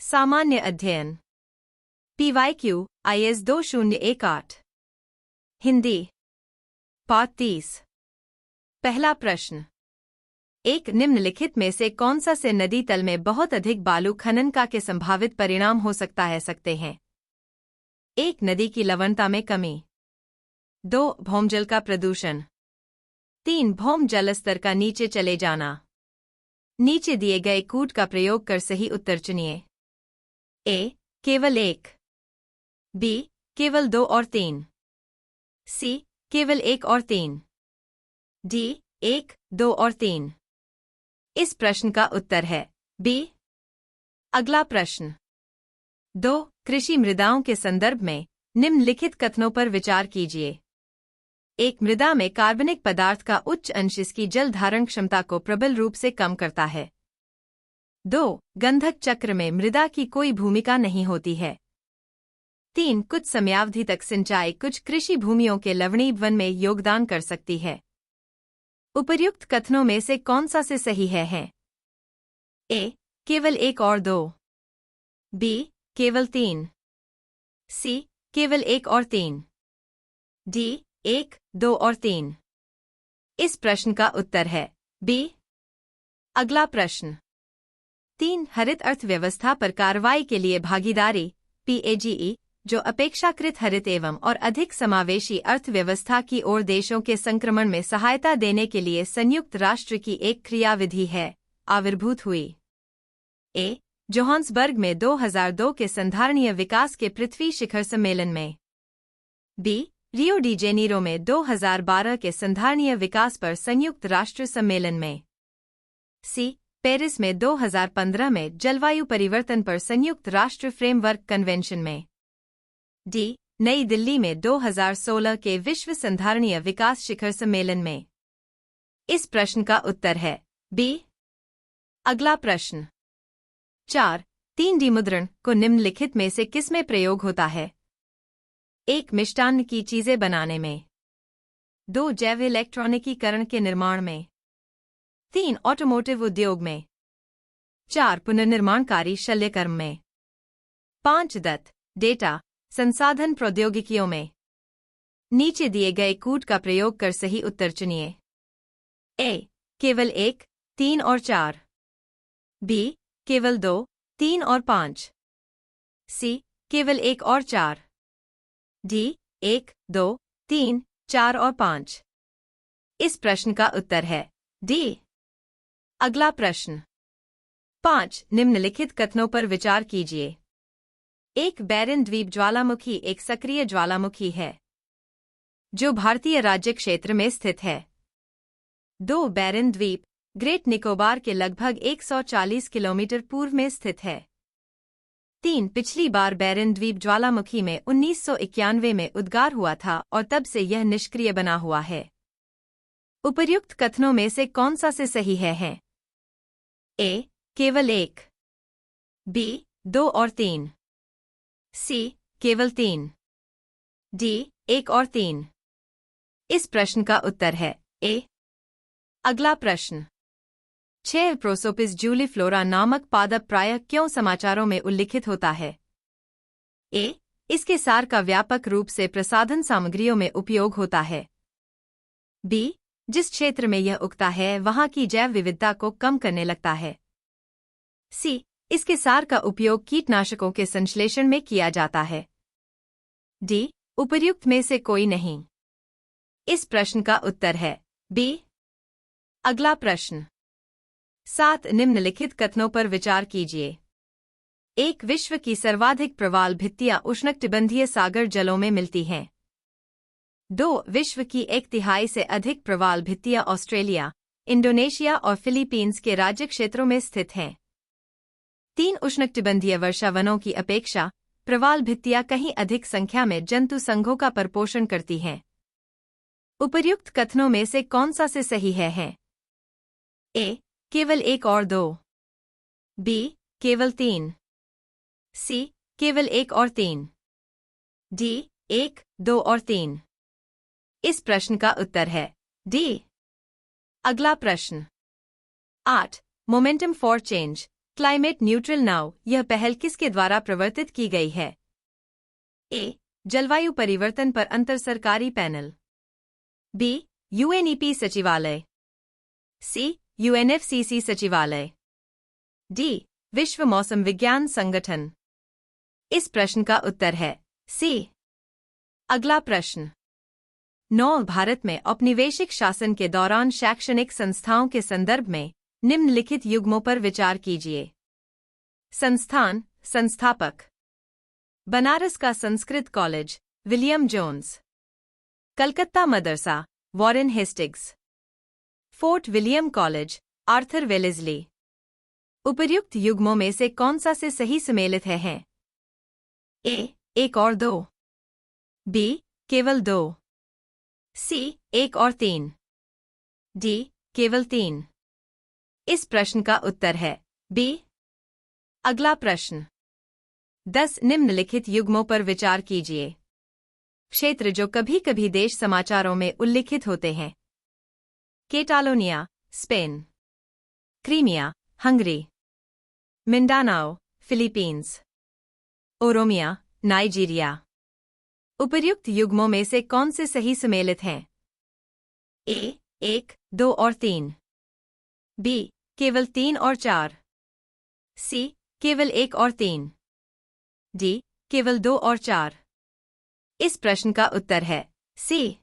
सामान्य अध्ययन PYQ IS 2018 Hindi पाठ 30। पहला प्रश्न, एक निम्नलिखित में से कौन सा से नदी तल में बहुत अधिक बालू खनन का के संभावित परिणाम हो सकता है सकते हैं? 1. नदी की लवणता में कमी। 2. भौमजल का प्रदूषण। 3. भौम जल स्तर का नीचे चले जाना। नीचे दिए गए कूट का प्रयोग कर सही उत्तर चुनिए। A. केवल 1। B. केवल 2 और 3। C. केवल 1 और 3। D. 1, 2 और 3। इस प्रश्न का उत्तर है B। अगला प्रश्न, 2. कृषि मृदाओं के संदर्भ में निम्नलिखित कथनों पर विचार कीजिए। 1. मृदा में कार्बनिक पदार्थ का उच्च अंश इसकी जल धारण क्षमता को प्रबल रूप से कम करता है। 2. गंधक चक्र में मृदा की कोई भूमिका नहीं होती है। 3. कुछ समयावधि तक सिंचाई कुछ कृषि भूमियों के लवणीभवन में योगदान कर सकती है। उपर्युक्त कथनों में से कौन सा से सही है? A. केवल 1 और 2। B. केवल 3। C. केवल 1 और 3। D. 1, 2 और 3। इस प्रश्न का उत्तर है B। अगला प्रश्न, 3. हरित अर्थव्यवस्था पर कार्रवाई के लिए भागीदारी PAGE, जो अपेक्षाकृत हरित एवं और अधिक समावेशी अर्थव्यवस्था की ओर देशों के संक्रमण में सहायता देने के लिए संयुक्त राष्ट्र की एक क्रियाविधि है, आविर्भूत हुई। A. जोहान्सबर्ग में 2002 के संधारणीय विकास के पृथ्वी शिखर सम्मेलन में। B. रियो डी जेनीरो में 2012 के संधारणीय विकास पर संयुक्त राष्ट्र सम्मेलन में। C. पेरिस में 2015 में जलवायु परिवर्तन पर संयुक्त राष्ट्र फ्रेमवर्क कन्वेंशन में। D. नई दिल्ली में 2016 के विश्व संधारणीय विकास शिखर सम्मेलन में। इस प्रश्न का उत्तर है B। अगला प्रश्न, 4. 3D मुद्रण को निम्नलिखित में से किसमें प्रयोग होता है? 1. मिष्टान्न की चीजें बनाने में। 2. जैव इलेक्ट्रॉनिकीकरण के निर्माण में। 3. ऑटोमोटिव उद्योग में। 4. पुनर्निर्माणकारी शल्यकर्म में। 5. डेटा संसाधन प्रौद्योगिकियों में। नीचे दिए गए कूट का प्रयोग कर सही उत्तर चुनिए। A. केवल 1, 3 और 4। B. केवल 2, 3 और 5। C. केवल 1 और 4। D. 1, 2, 3, 4 और 5। इस प्रश्न का उत्तर है D। अगला प्रश्न, 5. निम्नलिखित कथनों पर विचार कीजिए। 1. बैरन द्वीप ज्वालामुखी एक सक्रिय ज्वालामुखी है, जो भारतीय राज्य क्षेत्र में स्थित है। 2. बैरन द्वीप ग्रेट निकोबार के लगभग 140 किलोमीटर पूर्व में स्थित है। 3. पिछली बार बैरन द्वीप ज्वालामुखी में 1991 में उद्गार हुआ था और तब से यह निष्क्रिय बना हुआ है। उपर्युक्त कथनों में से कौन सा से सही है? A. केवल 1। B. 2 और 3। C. केवल 3। D. 1 और 3। इस प्रश्न का उत्तर है A। अगला प्रश्न, 6. प्रोसोपिस जूलीफ्लोरा नामक पादप प्रायः क्यों समाचारों में उल्लिखित होता है? A. इसके सार का व्यापक रूप से प्रसाधन सामग्रियों में उपयोग होता है। B. जिस क्षेत्र में यह उगता है वहां की जैव विविधता को कम करने लगता है। C. इसके सार का उपयोग कीटनाशकों के संश्लेषण में किया जाता है। D. उपर्युक्त में से कोई नहीं। इस प्रश्न का उत्तर है B। अगला प्रश्न, 7. निम्नलिखित कथनों पर विचार कीजिए। 1. विश्व की सर्वाधिक प्रवाल भित्तियां उष्णकटिबंधीय सागर जलों में मिलती हैं। 2. विश्व की 1/3 से अधिक प्रवाल भित्तियां ऑस्ट्रेलिया, इंडोनेशिया और फिलीपींस के राज्य क्षेत्रों में स्थित हैं। 3. उष्णकटिबंधीय वर्षा वनों की अपेक्षा प्रवाल भित्तियां कहीं अधिक संख्या में जंतु संघों का प्रपोषण करती हैं। उपर्युक्त कथनों में से कौन सा से सही है? A. केवल 1 और 2। B. केवल 3। C. केवल 1 और 3। D. 1, 2 और 3। इस प्रश्न का उत्तर है D। अगला प्रश्न, 8. Momentum for change climate neutral now यह पहल किसके द्वारा प्रवर्तित की गई है? ए. जलवायु परिवर्तन पर अंतर सरकारी पैनल। बी. यूएनईपी सचिवालय। सी. यूएनएफसीसी सचिवालय। डी. विश्व मौसम विज्ञान संगठन। इस प्रश्न का उत्तर है सी। अगला प्रश्न। 9 भारत में औपनिवेशिक शासन के दौरान शैक्षणिक संस्थाओं के संदर्भ में निम्नलिखित युग्मों पर विचार कीजिए। संस्थान, संस्थापक। बनारस का Sanskrit college, William Jones. Calcutta मदरसा, Warren Hastings. Fort William college, Arthur Wellesley. उपर्युक्त युग्मों में से कौन सा से सही सम्मिलित है? ए. 1 और 2। बी. केवल 2। सी. 1 और 3। डी. केवल 3। इस प्रश्न का उत्तर है बी। अगला प्रश्न। 10 निम्नलिखित युग्मों पर विचार कीजिए। क्षेत्र जो कभी कभी देश समाचारों में उल्लिखित होते हैं। Catalonia, Spain. Crimea, Hungary. Mindanao, Philippines. Oromia, Nigeria. उपर्युक्त युग्मों में से कौन से सही सम्मिलित हैं? ए. 1, 2 और 3। बी. केवल 3 और 4। सी. केवल 1 और 3। डी. केवल 2 और 4। इस प्रश्न का उत्तर है सी।